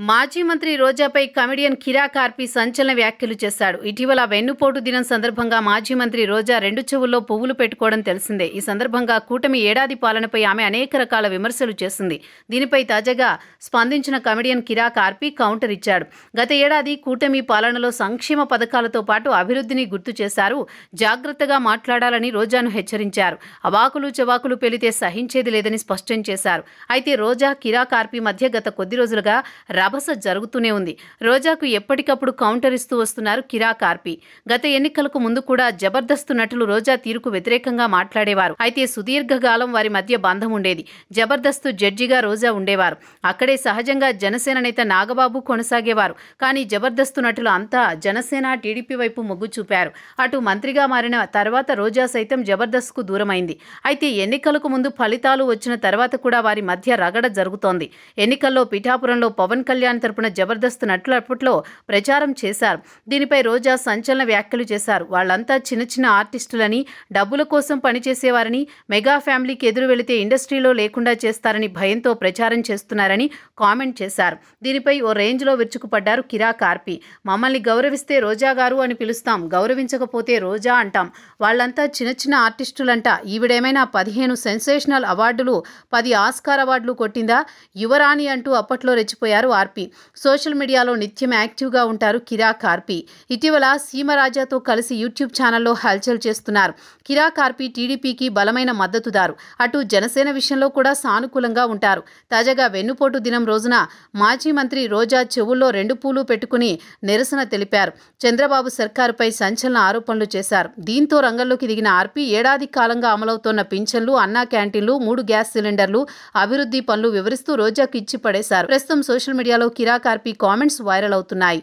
మాజీ మంత్రి రోజాపై కమెడియన్ కిరా కార్పి సంచలన వ్యాఖ్యలు చేశాడు. ఇటీవల వెన్నుపోటు దినం సందర్భంగా మాజీ మంత్రి రోజా రెండు చెవుల్లో పువ్వులు పెట్టుకోవడం తెలిసిందే. ఈ సందర్భంగా కూటమి ఏడాది పాలనపై ఆమె అనేక రకాల విమర్శలు చేసింది. దీనిపై తాజాగా స్పందించిన కమెడియన్ కిరా కార్పి కౌంటర్ ఇచ్చాడు. గత ఏడాది కూటమి పాలనలో సంక్షేమ పథకాలతో పాటు అభివృద్ధిని గుర్తు చేశారు. జాగ్రత్తగా మాట్లాడాలని రోజాను హెచ్చరించారు. అవాకులు చవాకులు పెలితే సహించేది లేదని స్పష్టం చేశారు. అయితే రోజా కిరా కార్పి మధ్య గత కొద్ది రోజులుగా రభస జరుగుతూనే ఉంది. రోజాకు ఎప్పటికప్పుడు కౌంటర్ ఇస్తూ వస్తున్నారు కిరా కార్పి. గత ఎన్నికలకు ముందు కూడా జబర్దస్త్ నటులు రోజా తీరుకు వ్యతిరేకంగా మాట్లాడేవారు. అయితే సుదీర్ఘకాలం వారి మధ్య బంధం ఉండేది. జబర్దస్త్ జడ్జిగా రోజా ఉండేవారు. అక్కడే సహజంగా జనసేన నేత నాగబాబు కొనసాగేవారు. కానీ జబర్దస్త్ నటులు అంతా జనసేన టీడీపీ వైపు మొగ్గు చూపారు. అటు మంత్రిగా మారిన తర్వాత రోజా సైతం జబర్దస్త్కు దూరమైంది. అయితే ఎన్నికలకు ముందు ఫలితాలు వచ్చిన తర్వాత కూడా వారి మధ్య రగడ జరుగుతోంది. ఎన్నికల్లో పిఠాపురంలో పవన్ కళ్యాణ్ తరపున జబర్దస్త్ నటులు అప్పట్లో ప్రచారం చేశారు. దీనిపై రోజా సంచలన వ్యాఖ్యలు చేశారు. వాళ్ళంతా చిన్న చిన్న ఆర్టిస్టులని, డబ్బుల కోసం పనిచేసేవారని, మెగా ఫ్యామిలీకి ఎదురు వెళితే ఇండస్ట్రీలో లేకుండా చేస్తారని భయంతో ప్రచారం చేస్తున్నారని కామెంట్ చేశారు. దీనిపై ఓ రేంజ్లో విరుచుకుపడ్డారు కిరా కార్పి. మమ్మల్ని గౌరవిస్తే రోజా గారు అని పిలుస్తాం, గౌరవించకపోతే రోజా అంటాం. వాళ్ళంతా చిన్న చిన్న ఆర్టిస్టులంట. ఈవిడేమైనా 15 సెన్సేషనల్ అవార్డులు, 10 ఆస్కార్ అవార్డులు కొట్టిందా? యువరాణి అంటూ అప్పట్లో రెచ్చిపోయారు ఆర్పి. సోషల్ మీడియాలో నిత్యం యాక్టివ్గా ఉంటారు కిరా కార్పి. ఇటీవల సీమరాజాతో కలిసి యూట్యూబ్ ఛానల్లో హల్చల్ చేస్తున్నారు. కిరా కార్పి టీడీపీకి బలమైన మద్దతుదారు. అటు జనసేన విషయంలో కూడా సానుకూలంగా ఉంటారు. తాజాగా వెన్నుపోటు దినం రోజున మాజీ మంత్రి రోజా చెవుల్లో 2 పూలు పెట్టుకుని నిరసన తెలిపారు. చంద్రబాబు సర్కారుపై సంచలన ఆరోపణలు చేశారు. దీంతో రంగంలోకి దిగిన ఆర్పి ఏడాది కాలంగా అమలవుతోన్న పింఛన్లు, అన్నా క్యాంటీన్లు, 3 గ్యాస్ సిలిండర్లు, అభివృద్ధి పనులు వివరిస్తూ రోజాకు ఇచ్చి పడేశారు. ప్రస్తుతం సోషల్ మీడియాలో కిరా కార్పి కామెంట్స్ వైరల్ అవుతున్నాయి.